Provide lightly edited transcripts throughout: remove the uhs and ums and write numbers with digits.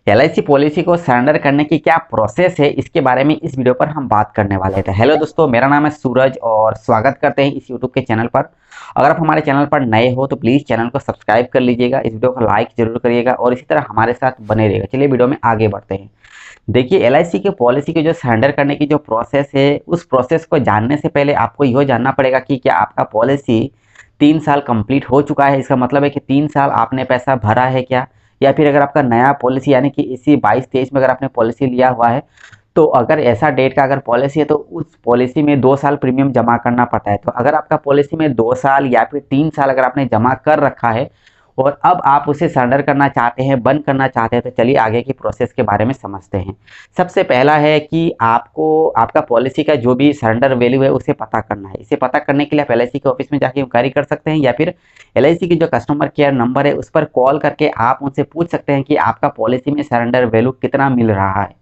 LIC policy को surrender करने की क्या प्रोसेस है, इसके बारे में इस वीडियो पर हम बात करने वाले थे। हेलो दोस्तों, मेरा नाम है सूरज और स्वागत करते हैं इस यूट्यूब के चैनल पर। अगर आप हमारे चैनल पर नए हो तो प्लीज़ चैनल को सब्सक्राइब कर लीजिएगा, इस वीडियो को लाइक जरूर करिएगा और इसी तरह हमारे साथ बने रहिएगा। चलिए वीडियो में आगे बढ़ते हैं। देखिए, एलआईसी के पॉलिसी के जो सरेंडर करने की जो प्रोसेस है, उस प्रोसेस को जानने से पहले आपको यह जानना पड़ेगा कि क्या आपका पॉलिसी 3 साल कंप्लीट हो चुका है। इसका मतलब है कि 3 साल आपने पैसा भरा है क्या, या फिर अगर आपका नया पॉलिसी यानी कि इसी 22-23 में अगर आपने पॉलिसी लिया हुआ है, तो अगर ऐसा डेट का अगर पॉलिसी है तो उस पॉलिसी में 2 साल प्रीमियम जमा करना पड़ता है। तो अगर आपका पॉलिसी में 2 साल या फिर 3 साल अगर आपने जमा कर रखा है और अब आप उसे सरेंडर करना चाहते हैं, बंद करना चाहते हैं, तो चलिए आगे की प्रोसेस के बारे में समझते हैं। सबसे पहला है कि आपको आपका पॉलिसी का जो भी सरेंडर वैल्यू है उसे पता करना है। इसे पता करने के लिए आप एलआईसी के ऑफिस में जाके इंक्वायरी कर सकते हैं, या फिर एलआईसी की जो कस्टमर केयर नंबर है उस पर कॉल करके आप उनसे पूछ सकते हैं कि आपका पॉलिसी में सरेंडर वैल्यू कितना मिल रहा है।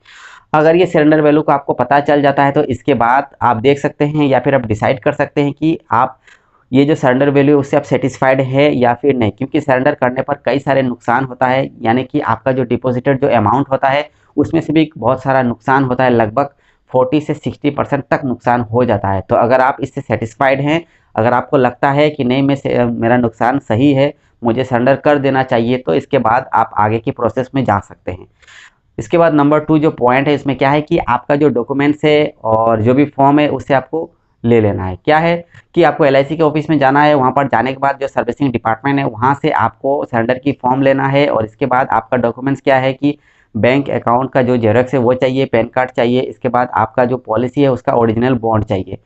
अगर ये सरेंडर वैल्यू को आपको पता चल जाता है तो इसके बाद आप देख सकते हैं या फिर आप डिसाइड कर सकते हैं कि आप ये जो सरेंडर वैल्यू उससे आप सेटिस्फाइड है या फिर नहीं। क्योंकि सरेंडर करने पर कई सारे नुकसान होता है, यानी कि आपका जो डिपॉजिटेड जो अमाउंट होता है उसमें से भी बहुत सारा नुकसान होता है। लगभग 40 से 60% तक नुकसान हो जाता है। तो अगर आप इससे सेटिस्फाइड हैं, अगर आपको लगता है कि नहीं मेरा नुकसान सही है, मुझे सरेंडर कर देना चाहिए, तो इसके बाद आप आगे की प्रोसेस में जा सकते हैं। इसके बाद नंबर 2 जो पॉइंट है इसमें क्या है कि आपका जो डॉक्यूमेंट्स है और जो भी फॉर्म है उससे आपको ले लेना है। क्या है कि आपको एलआईसी के ऑफिस में जाना है, वहाँ पर जाने के बाद जो सर्विसिंग डिपार्टमेंट है वहाँ से आपको सरेंडर की फॉर्म लेना है, और इसके बाद आपका डॉक्यूमेंट्स क्या है कि बैंक अकाउंट का जो जेरॉक्स है वो चाहिए, पैन कार्ड चाहिए, इसके बाद आपका जो पॉलिसी है उसका ओरिजिनल बॉन्ड चाहिए।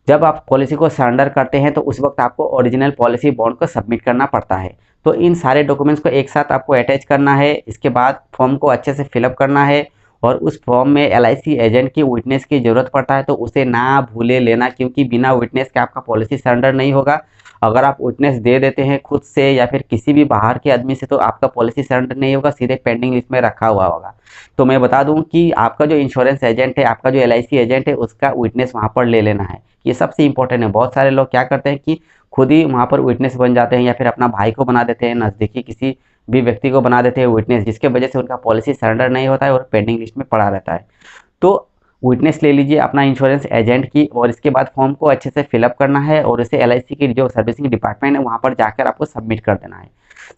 जब आप पॉलिसी को सरेंडर करते हैं तो उस वक्त आपको ओरिजिनल पॉलिसी बॉन्ड को सबमिट करना पड़ता है। तो इन सारे डॉक्यूमेंट्स को एक साथ आपको अटैच करना है। इसके बाद फॉर्म को अच्छे से फिलअप करना है, और उस फॉर्म में एलआईसी एजेंट की विटनेस की ज़रूरत पड़ता है, तो उसे ना भूले लेना, क्योंकि बिना विटनेस के आपका पॉलिसी सरेंडर नहीं होगा। अगर आप विटनेस दे देते हैं खुद से या फिर किसी भी बाहर के आदमी से, तो आपका पॉलिसी सरेंडर नहीं होगा, सीधे पेंडिंग लिस्ट में रखा हुआ होगा। तो मैं बता दूं कि आपका जो इंश्योरेंस एजेंट है, आपका जो एलआईसी एजेंट है, उसका विटनेस वहाँ पर ले लेना है। ये सबसे इंपॉर्टेंट है। बहुत सारे लोग क्या करते हैं कि खुद ही वहाँ पर विटनेस बन जाते हैं, या फिर अपना भाई को बना देते हैं, नज़दीकी किसी भी व्यक्ति को बना देते हैं विटनेस, जिसके वजह से उनका पॉलिसी सरेंडर नहीं होता है और पेंडिंग लिस्ट में पड़ा रहता है। तो विटनेस ले लीजिए अपना इंश्योरेंस एजेंट की, और इसके बाद फॉर्म को अच्छे से फिलअप करना है और इसे एलआईसी की जो सर्विसिंग डिपार्टमेंट है वहाँ पर जाकर आपको सबमिट कर देना है।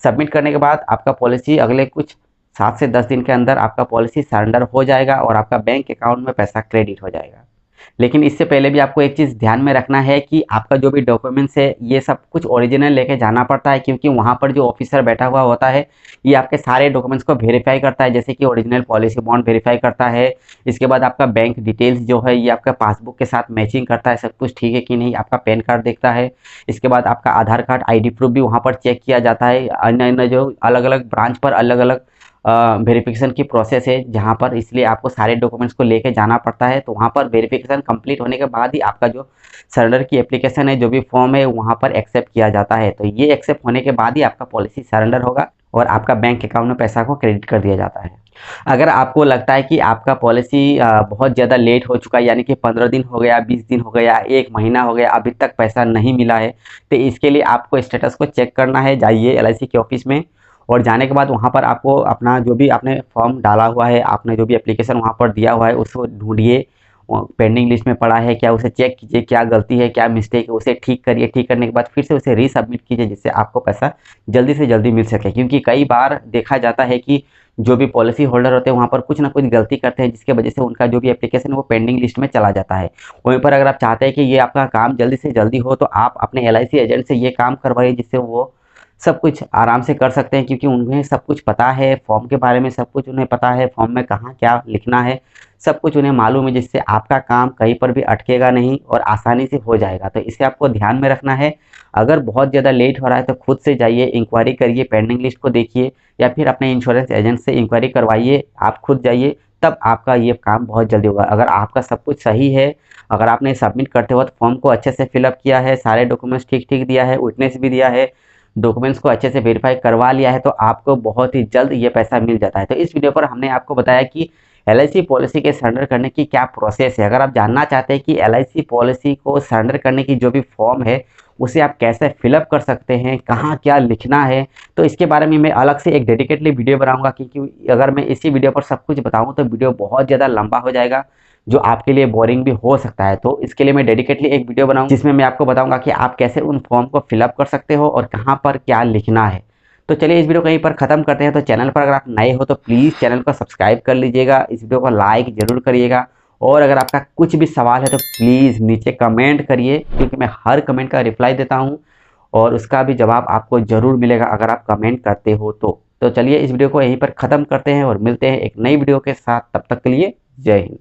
सबमिट करने के बाद आपका पॉलिसी अगले कुछ 7 से 10 दिन के अंदर आपका पॉलिसी सरेंडर हो जाएगा और आपका बैंक अकाउंट में पैसा क्रेडिट हो जाएगा। लेकिन इससे पहले भी आपको एक चीज़ ध्यान में रखना है कि आपका जो भी डॉक्यूमेंट्स है ये सब कुछ ओरिजिनल लेके जाना पड़ता है, क्योंकि वहाँ पर जो ऑफिसर बैठा हुआ होता है ये आपके सारे डॉक्यूमेंट्स को वेरीफाई करता है, जैसे कि ओरिजिनल पॉलिसी बॉन्ड वेरीफाई करता है। इसके बाद आपका बैंक डिटेल्स जो है ये आपका पासबुक के साथ मैचिंग करता है, सब कुछ ठीक है कि नहीं, आपका पैन कार्ड देखता है। इसके बाद आपका आधार कार्ड आईडी प्रूफ भी वहाँ पर चेक किया जाता है। अन्य अन्य जो अलग अलग ब्रांच पर अलग अलग वेरिफिकेशन की प्रोसेस है जहाँ पर, इसलिए आपको सारे डॉक्यूमेंट्स को लेके जाना पड़ता है। तो वहाँ पर वेरिफिकेशन कंप्लीट होने के बाद ही आपका जो सरेंडर की एप्लीकेशन है, जो भी फॉर्म है, वहाँ पर एक्सेप्ट किया जाता है। तो ये एक्सेप्ट होने के बाद ही आपका पॉलिसी सरेंडर होगा और आपका बैंक अकाउंट में पैसा को क्रेडिट कर दिया जाता है। अगर आपको लगता है कि आपका पॉलिसी बहुत ज़्यादा लेट हो चुका है, यानी कि 15 दिन हो गया, 20 दिन हो गया, 1 महीना हो गया, अभी तक पैसा नहीं मिला है, तो इसके लिए आपको स्टेटस को चेक करना है। जाइए एलआईसी के ऑफिस में, और जाने के बाद वहाँ पर आपको अपना जो भी आपने फॉर्म डाला हुआ है, आपने जो भी एप्लीकेशन वहाँ पर दिया हुआ है, उसको ढूंढिए, पेंडिंग लिस्ट में पड़ा है क्या, उसे चेक कीजिए, क्या गलती है, क्या मिस्टेक है, उसे ठीक करिए। ठीक करने के बाद फिर से उसे रीसबमिट कीजिए, जिससे आपको पैसा जल्दी से जल्दी मिल सके। क्योंकि कई बार देखा जाता है कि जो भी पॉलिसी होल्डर होते हैं वहाँ पर कुछ ना कुछ गलती करते हैं, जिसके वजह से उनका जो भी एप्लीकेशन है वो पेंडिंग लिस्ट में चला जाता है। वहीं पर अगर आप चाहते हैं कि ये आपका काम जल्दी से जल्दी हो, तो आप अपने एलआईसी एजेंट से ये काम करवाइए, जिससे वो सब कुछ आराम से कर सकते हैं। क्योंकि उन्हें सब कुछ पता है, फॉर्म के बारे में सब कुछ उन्हें पता है, फॉर्म में कहाँ क्या लिखना है सब कुछ उन्हें मालूम है, जिससे आपका काम कहीं पर भी अटकेगा नहीं और आसानी से हो जाएगा। तो इसे आपको ध्यान में रखना है। अगर बहुत ज़्यादा लेट हो रहा है तो खुद से जाइए, इंक्वायरी करिए, पेंडिंग लिस्ट को देखिए, या फिर अपने इंश्योरेंस एजेंट से इंक्वायरी करवाइए, आप खुद जाइए, तब आपका ये काम बहुत जल्दी होगा। अगर आपका सब कुछ सही है, अगर आपने सबमिट करते वक्त फॉर्म को अच्छे से फिलअप किया है, सारे डॉक्यूमेंट्स ठीक ठीक दिया है, विटनेस भी दिया है, डॉक्यूमेंट्स को अच्छे से वेरीफाई करवा लिया है, तो आपको बहुत ही जल्द ये पैसा मिल जाता है। तो इस वीडियो पर हमने आपको बताया कि एलआईसी पॉलिसी के सरेंडर करने की क्या प्रोसेस है। अगर आप जानना चाहते हैं कि एलआईसी पॉलिसी को सरेंडर करने की जो भी फॉर्म है उसे आप कैसे फिलअप कर सकते हैं, कहाँ क्या लिखना है, तो इसके बारे में मैं अलग से एक डेडिकेटली वीडियो बनाऊंगा, क्योंकि अगर मैं इसी वीडियो पर सब कुछ बताऊं तो वीडियो बहुत ज़्यादा लंबा हो जाएगा, जो आपके लिए बोरिंग भी हो सकता है। तो इसके लिए मैं डेडिकेटली एक वीडियो बनाऊंगा जिसमें मैं आपको बताऊंगा कि आप कैसे उन फॉर्म को फिलअप कर सकते हो और कहाँ पर क्या लिखना है। तो चलिए इस वीडियो को यहीं पर खत्म करते हैं। तो चैनल पर अगर आप नए हो तो प्लीज़ चैनल को सब्सक्राइब कर लीजिएगा, इस वीडियो को लाइक जरूर करिएगा, और अगर आपका कुछ भी सवाल है तो प्लीज़ नीचे कमेंट करिए, क्योंकि मैं हर कमेंट का रिप्लाई देता हूँ और उसका भी जवाब आपको ज़रूर मिलेगा अगर आप कमेंट करते हो तो चलिए इस वीडियो को यहीं पर ख़त्म करते हैं और मिलते हैं एक नई वीडियो के साथ। तब तक के लिए जय हिंद।